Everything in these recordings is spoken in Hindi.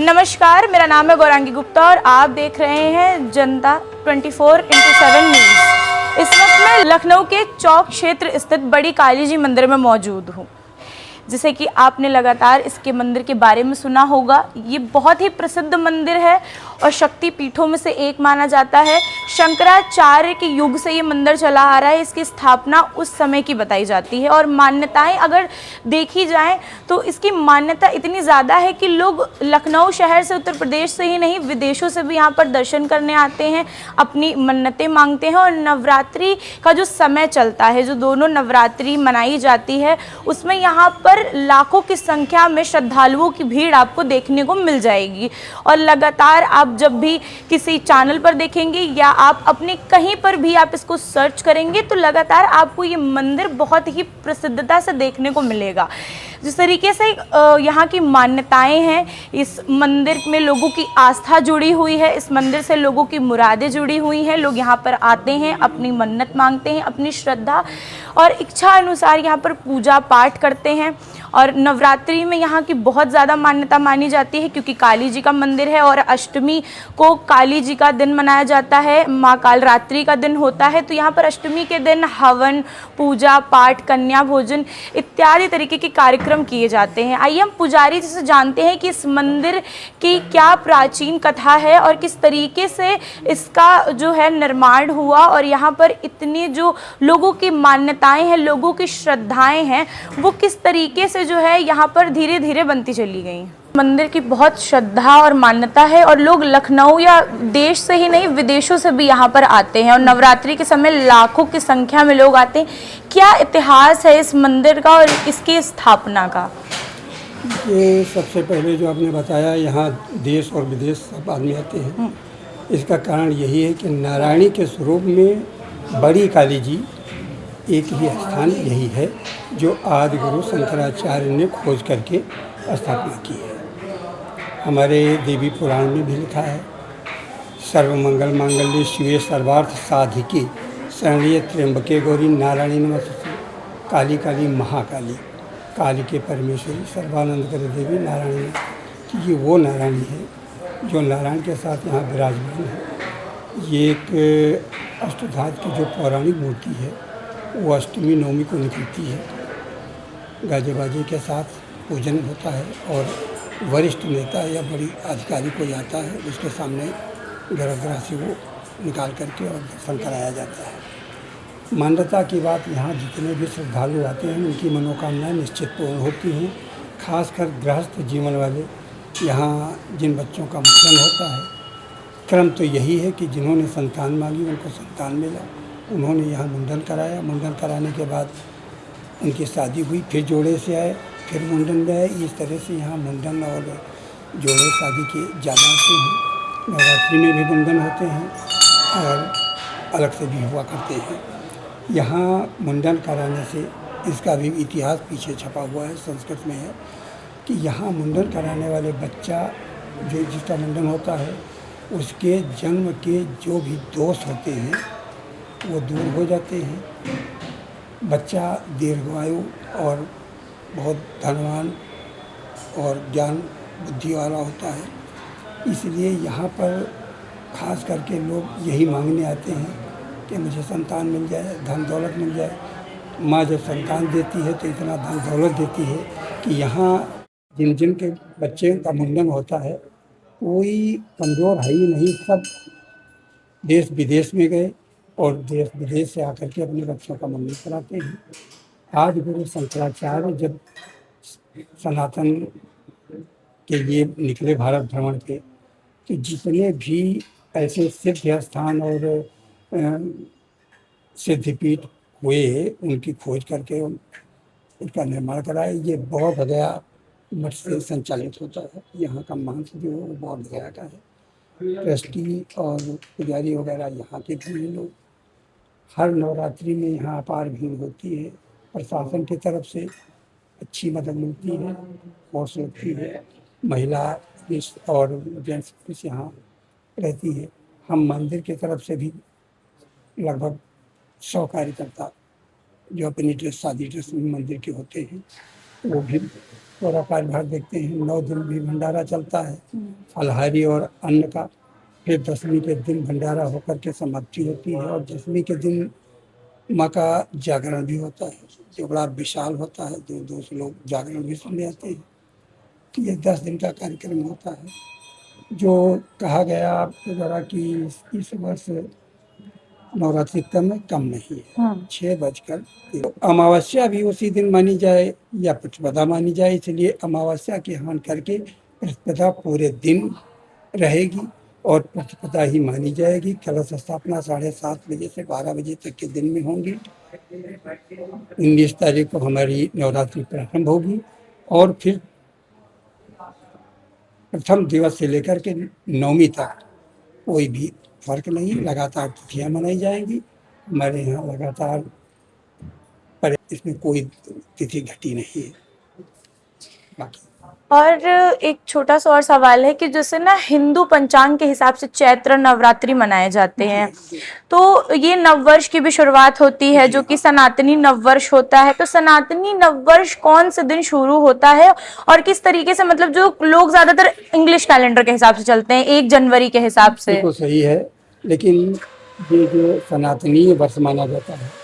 नमस्कार, मेरा नाम है गौरांगी गुप्ता और आप देख रहे हैं जनता 24x7 न्यूज़। इस वक्त मैं लखनऊ के चौक क्षेत्र स्थित बड़ी काली जी मंदिर में मौजूद हूँ। जैसे कि आपने लगातार इसके मंदिर के बारे में सुना होगा, ये बहुत ही प्रसिद्ध मंदिर है और शक्ति पीठों में से एक माना जाता है। शंकराचार्य के युग से ये मंदिर चला आ रहा है। इसकी स्थापना उस समय की बताई जाती है और मान्यताएं अगर देखी जाएं तो इसकी मान्यता इतनी ज़्यादा है कि लोग लखनऊ शहर से, उत्तर प्रदेश से ही नहीं, विदेशों से भी यहाँ पर दर्शन करने आते हैं, अपनी मन्नतें मांगते हैं। और नवरात्रि का जो समय चलता है, जो दोनों नवरात्रि मनाई जाती है, उसमें यहाँ पर लाखों की संख्या में श्रद्धालुओं की भीड़ आपको देखने को मिल जाएगी। और लगातार आप जब भी किसी चैनल पर देखेंगे या आप अपने कहीं पर भी आप इसको सर्च करेंगे तो लगातार आपको ये मंदिर बहुत ही प्रसिद्धता से देखने को मिलेगा। जिस तरीके से यहाँ की मान्यताएं हैं, इस मंदिर में लोगों की आस्था जुड़ी हुई है, इस मंदिर से लोगों की मुरादें जुड़ी हुई हैं। लोग यहाँ पर आते हैं, अपनी मन्नत मांगते हैं, अपनी श्रद्धा और इच्छा अनुसार यहाँ पर पूजा पाठ करते हैं। और नवरात्रि में यहाँ की बहुत ज़्यादा मान्यता मानी जाती है क्योंकि काली जी का मंदिर है और अष्टमी को काली जी का दिन मनाया जाता है, माँ कालरात्रि का दिन होता है। तो यहाँ पर अष्टमी के दिन हवन, पूजा पाठ, कन्या भोजन इत्यादि तरीके के कार्यक्रम किए जाते हैं। आइए हम पुजारी जी से जानते हैं कि इस मंदिर की क्या प्राचीन कथा है और किस तरीके से इसका जो है निर्माण हुआ और यहाँ पर इतनी जो लोगों की मान्यताएं हैं, लोगों की श्रद्धाएं हैं, वो किस तरीके से जो है यहाँ पर धीरे धीरे बनती चली गई। मंदिर की बहुत श्रद्धा और मान्यता है और लोग लखनऊ या देश से ही नहीं, विदेशों से भी यहाँ पर आते हैं और नवरात्रि के समय लाखों की संख्या में लोग आते हैं। क्या इतिहास है इस मंदिर का और इसकी स्थापना का? ये सबसे पहले जो आपने बताया, यहाँ देश और विदेश सब आदमी आते हैं। इसका कारण यही है कि नारायणी के स्वरूप में बड़ी काली जी एक ही स्थान यही है जो आदि गुरु शंकराचार्य ने खोज करके स्थापना की है। हमारे देवी पुराण में भी लिखा है, सर्वमंगल मांगल्ये शिवे सर्वार्थ साधिके शरण्ये त्र्यंबके गौरी नारायणी नमस्तुते। काली काली महाकाली, काली के परमेश्वरी, सर्वानंद कर देवी नारायणी। कि ये वो नारायणी है जो नारायण के साथ यहाँ विराजमान है। ये एक अष्टधातु की जो पौराणिक मूर्ति है वो अष्टमी नवमी को निकलती है। गाजे बाजे के साथ पूजन होता है और वरिष्ठ नेता या बड़ी अधिकारी कोई आता है, उसके सामने गर्भगृह से वो निकाल करके और दर्शन कराया जाता है। मान्यता की बात, यहाँ जितने भी श्रद्धालु आते हैं उनकी मनोकामनाएं निश्चित पूर्ण होती हैं। खासकर गृहस्थ जीवन वाले, यहाँ जिन बच्चों का मुंडन होता है, क्रम तो यही है कि जिन्होंने संतान मांगी उनको संतान मिला, उन्होंने यहाँ मुंडन कराया। मुंडन कराने के बाद उनकी शादी हुई, फिर जोड़े से आए, फिर मुंडन में आए। इस तरह से यहाँ मुंडन और जोड़े शादी के ज़्यादा होते हैं। नवरात्रि में भी मुंडन होते हैं और अलग से भी हुआ करते हैं। यहाँ मुंडन कराने से, इसका भी इतिहास पीछे छपा हुआ है, संस्कृत में है कि यहाँ मुंडन कराने वाले बच्चा जो जिसका मुंडन होता है उसके जन्म के जो भी दोष होते हैं वो दूर हो जाते हैं। बच्चा दीर्घायु और बहुत धनवान और ज्ञान बुद्धि वाला होता है। इसलिए यहाँ पर खास करके लोग यही मांगने आते हैं कि मुझे संतान मिल जाए, धन दौलत मिल जाए। माँ जब संतान देती है तो इतना धन दौलत देती है कि यहाँ जिन जिन के बच्चे का मुंडन होता है कोई कमज़ोर है ही नहीं। सब देश विदेश में गए और देश विदेश से आकर के अपने बच्चों का मुंडन कराते हैं। आदि गुरु शंकराचार्य जब सनातन के लिए निकले भारत भ्रमण पे, तो जितने भी ऐसे सिद्ध स्थान और सिद्धिपीठ हुए उनकी खोज करके उनका निर्माण कराया। ये बौद्ध गया मठ से संचालित होता है। यहाँ का महंत जो है वो बौद्ध गया का है। ट्रस्टी और पुजारी वगैरह यहाँ के भी लोग। हर नवरात्रि में यहाँ अपार भीड़ होती है। प्रशासन की तरफ से अच्छी मदद मिलती है, फोर्स लगती है। महिला पुलिस और जेंट्स पुलिस यहाँ रहती है। हम मंदिर की तरफ से भी लगभग 100 कार्यकर्ता जो अपनी ड्रेस, शादी ड्रेस में मंदिर के होते हैं, वो भी पूरा कार्यभार देखते हैं। 9 दिन भी भंडारा चलता है, फलाहारी और अन्न का। फिर दशमी के दिन भंडारा होकर के समाप्ति होती है, और दशमी के दिन माँ का जागरण भी होता है, जो बड़ा विशाल होता है। दूर दूर से लोग जागरण भी सुनने आते हैं। तो ये 10 दिन का कार्यक्रम होता है। जो कहा गया आपके द्वारा कि इस वर्ष नवरात्रि कम नहीं है, 6 बजकर। अमावस्या भी उसी दिन मानी जाए या प्रतिपदा मानी जाए, इसलिए अमावस्या के हवन करके प्रतिपदा पूरे दिन रहेगी और प्रतिपदा ही मानी जाएगी। कलश स्थापना 7:30 बजे से 12 बजे तक के दिन में होंगी। 19 तारीख को हमारी नवरात्रि प्रारंभ होगी, और फिर प्रथम दिवस से लेकर के 9वीं तक कोई भी फर्क नहीं, लगातार तिथियां मनाई जाएंगी हमारे यहाँ लगातार, पर इसमें कोई तिथि घटी नहीं है। बाकी और एक छोटा सा और सवाल है कि जैसे ना हिंदू पंचांग के हिसाब से चैत्र नवरात्रि मनाए जाते हैं, तो ये नववर्ष की भी शुरुआत होती है जो कि सनातनी नववर्ष होता है। तो सनातनी नववर्ष कौन से दिन शुरू होता है और किस तरीके से, मतलब जो लोग ज्यादातर इंग्लिश कैलेंडर के हिसाब से चलते हैं 1 जनवरी के हिसाब से। बिल्कुल सही है, लेकिन ये जो सनातनी वर्ष माना जाता है,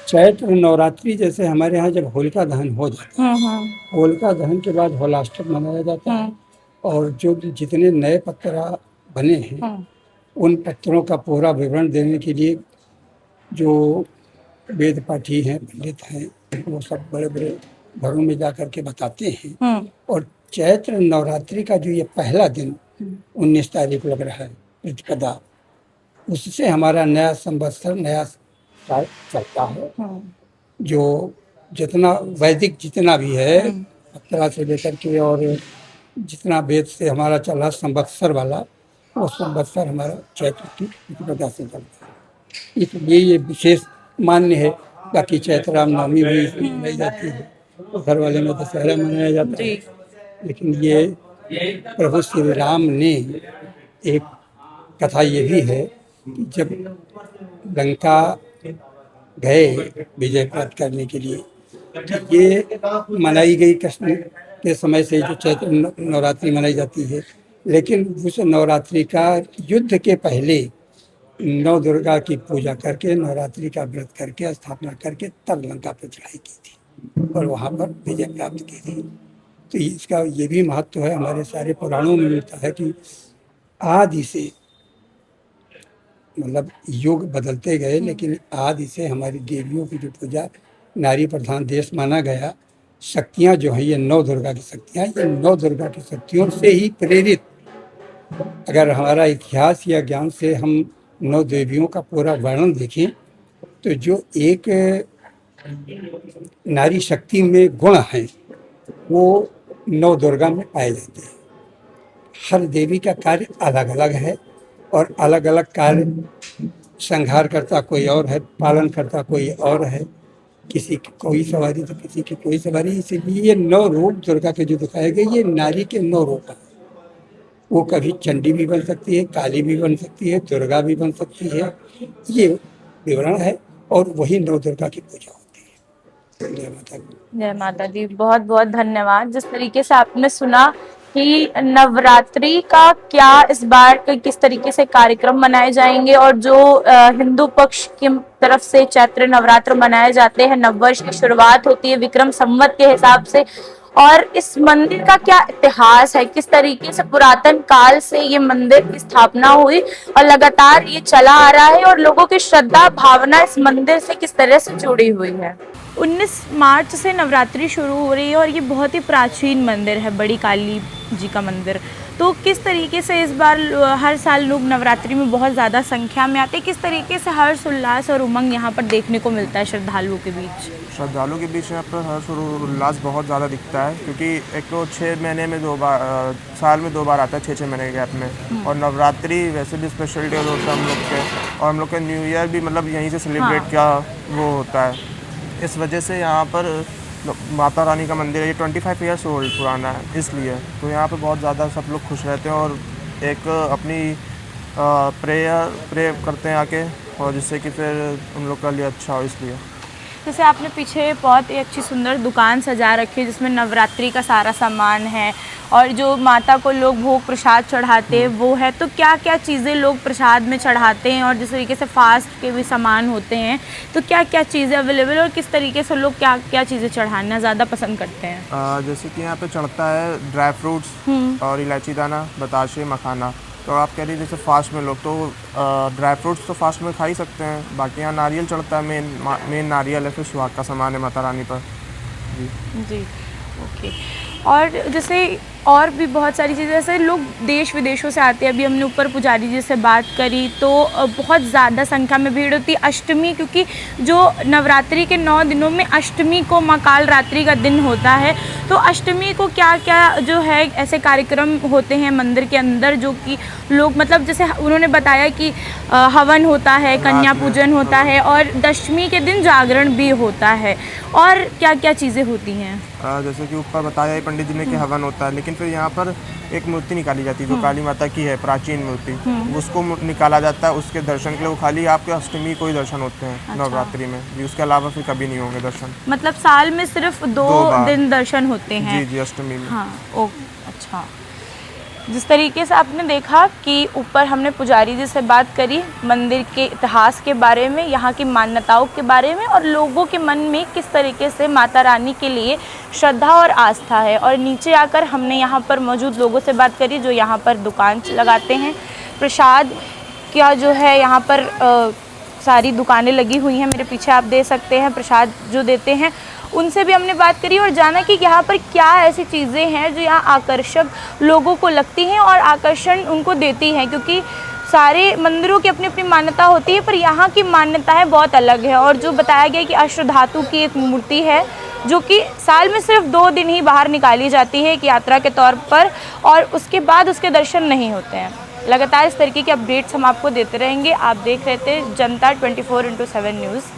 चैत्र नवरात्रि जैसे हमारे यहाँ जब होलिका दहन हो जाता है, होलिका दहन के बाद होलाष्टक मनाया जाता है, और जो जितने नए पत्रा बने हैं उन पत्रों का पूरा विवरण देने के लिए जो वेद पाठी हैं, पंडित हैं, वो सब बड़े बड़े घरों में जा कर के बताते हैं। और चैत्र नवरात्रि का जो ये पहला दिन 19 तारीख लग रहा है प्रतिपदा, उससे हमारा नया संवत्सर, नया साल चलता है। जो जितना वैदिक जितना भी है पत्रा से लेकर के, और जितना वेद से हमारा चला संवत्सर वाला, वो संवत्सर हमारा चैत्र की प्रतिपदा से चलता है, इसलिए ये विशेष मान्य है। बाकी चैत्र रामनवमी भी इसमें मनाई जाती है, घर वाले में दशहरा मनाया जाता है, लेकिन ये प्रभु श्री राम ने एक कथा ये भी है कि जब लंका गए विजय प्राप्त करने के लिए, तो ये मनाई गई कृष्ण के समय से जो चैत्र नवरात्रि मनाई जाती है। लेकिन उस नवरात्रि का युद्ध के पहले नौ दुर्गा की पूजा करके, नवरात्रि का व्रत करके, स्थापना करके तब लंका पर चढ़ाई की थी और वहाँ पर विजय प्राप्त की थी। तो इसका ये भी महत्व है, हमारे सारे पुराणों में मिलता है कि आदि से, मतलब युग बदलते गए, लेकिन आदि से हमारी देवियों की जो पूजा, नारी प्रधान देश माना गया, शक्तियाँ जो हैं ये 9 दुर्गा की शक्तियाँ, ये 9 दुर्गा की शक्तियों से ही प्रेरित, अगर हमारा इतिहास या ज्ञान से हम 9 देवियों का पूरा वर्णन देखें, तो जो एक नारी शक्ति में गुण हैं वो 9 दुर्गा में पाए जाते हैं। हर देवी का कार्य अलग अलग है, और अलग अलग कार्य संहार करता कोई और है, पालन करता कोई और है, किसी की कोई सवारी तो किसी की कोई सवारी। इसीलिए ये 9 रूप दुर्गा के जो दिखाए गए, ये नारी के 9 रूप हैं। वो कभी चंडी भी बन सकती है, काली भी बन सकती है, दुर्गा भी बन सकती है, ये विवरण है, और वही 9 दुर्गा की पूजा होती है। जय माता दी। जय माता दी। बहुत बहुत धन्यवाद। जिस तरीके से आपने सुना कि नवरात्रि का क्या इस बार किस तरीके से कार्यक्रम मनाए जाएंगे, और जो हिंदू पक्ष की तरफ से चैत्र नवरात्र मनाए जाते हैं, नववर्ष की शुरुआत होती है विक्रम संवत के हिसाब से, और इस मंदिर का क्या इतिहास है, किस तरीके से पुरातन काल से ये मंदिर की स्थापना हुई और लगातार ये चला आ रहा है, और लोगों की श्रद्धा भावना इस मंदिर से किस तरह से जुड़ी हुई है। 19 मार्च से नवरात्रि शुरू हो रही है, और ये बहुत ही प्राचीन मंदिर है, बड़ी काली जी का मंदिर। तो किस तरीके से इस बार हर साल लोग नवरात्रि में बहुत ज़्यादा संख्या में आते हैं, किस तरीके से हर्ष उल्लास और उमंग यहाँ पर देखने को मिलता है श्रद्धालुओं के बीच? श्रद्धालुओं के बीच यहाँ पर हर्ष और उल्लास बहुत ज़्यादा दिखता है, क्योंकि एक तो 6 महीने में 2 बार, साल में 2 बार आता है, 6-6 महीने के गैप में। और नवरात्रि वैसे भी स्पेशल डे होता है हम लोग के, और हम लोग का न्यू ईयर भी मतलब यहीं से सेलिब्रेट किया वो होता है। इस वजह से यहाँ पर माता रानी का मंदिर है, ये 25 ईयर्स ओल्ड पुराना है, इसलिए तो यहाँ पे बहुत ज़्यादा सब लोग खुश रहते हैं, और एक अपनी प्रे करते हैं आके, और जिससे कि फिर उन लोग का लिए अच्छा हो, इसलिए। जैसे आपने पीछे बहुत ही अच्छी सुंदर दुकान सजा रखी है जिसमें नवरात्रि का सारा सामान है और जो माता को लोग भोग प्रसाद चढ़ाते हैं वो है, तो क्या क्या चीज़ें लोग प्रसाद में चढ़ाते हैं और जिस तरीके से फास्ट के भी सामान होते हैं तो क्या क्या चीज़ें अवेलेबल और किस तरीके से लोग क्या क्या चीज़ें चढ़ाना ज़्यादा पसंद करते हैं? जैसे कि यहाँ पे चढ़ता है ड्राई फ्रूट्स और इलायची दाना, बताशे, मखाना। तो आप कह रही जैसे फास्ट में लोग तो ड्राई फ्रूट्स तो फास्ट में खा ही सकते हैं, बाकी यहाँ नारियल चढ़ता है, मेन नारियल है, फिर सुहाग का सामान है माता रानी पर। जी ओके। और जैसे और भी बहुत सारी चीज़ें, जैसे लोग देश विदेशों से आते हैं, अभी हमने ऊपर पुजारी जी से बात करी तो बहुत ज़्यादा संख्या में भीड़ होती है अष्टमी, क्योंकि जो नवरात्रि के 9 दिनों में अष्टमी को माँ काल रात्रि का दिन होता है, तो अष्टमी को क्या क्या जो है ऐसे कार्यक्रम होते हैं मंदिर के अंदर जो कि लोग मतलब जैसे उन्होंने बताया कि हवन होता है, कन्या पूजन होता है और दशमी के दिन जागरण भी होता है, और क्या क्या चीज़ें होती हैं? जैसे कि ऊपर बताया ही पंडित जी ने कि हवन होता है, लेकिन फिर यहाँ पर एक मूर्ति निकाली जाती है जो काली माता की है, प्राचीन मूर्ति, उसको निकाला जाता है उसके दर्शन के लिए। वो खाली आपके अष्टमी को ही दर्शन होते हैं नवरात्रि में जी, उसके अलावा फिर कभी नहीं होंगे दर्शन। मतलब साल में सिर्फ दो दिन दर्शन होते हैं? जी अष्टमी में। हाँ ओ अच्छा। जिस तरीके से आपने देखा कि ऊपर हमने पुजारी जी से बात करी मंदिर के इतिहास के बारे में, यहाँ की मान्यताओं के बारे में और लोगों के मन में किस तरीके से माता रानी के लिए श्रद्धा और आस्था है, और नीचे आकर हमने यहाँ पर मौजूद लोगों से बात करी जो यहाँ पर दुकान लगाते हैं। प्रसाद क्या जो है यहाँ पर सारी दुकानें लगी हुई हैं, मेरे पीछे आप दे सकते हैं, प्रसाद जो देते हैं उनसे भी हमने बात करी और जाना कि यहाँ पर क्या ऐसी चीज़ें हैं जो यहाँ आकर्षक लोगों को लगती हैं और आकर्षण उनको देती हैं, क्योंकि सारे मंदिरों की अपनी अपनी मान्यता होती है पर यहाँ की मान्यताएं बहुत अलग है। और जो बताया गया कि अष्ट धातु की एक मूर्ति है जो कि साल में सिर्फ 2 दिन ही बाहर निकाली जाती है एक यात्रा के तौर पर, और उसके बाद उसके दर्शन नहीं होते हैं। लगातार इस तरीके के अपडेट्स हम आपको देते रहेंगे। आप देख रहे थे जनता 24/7 न्यूज़।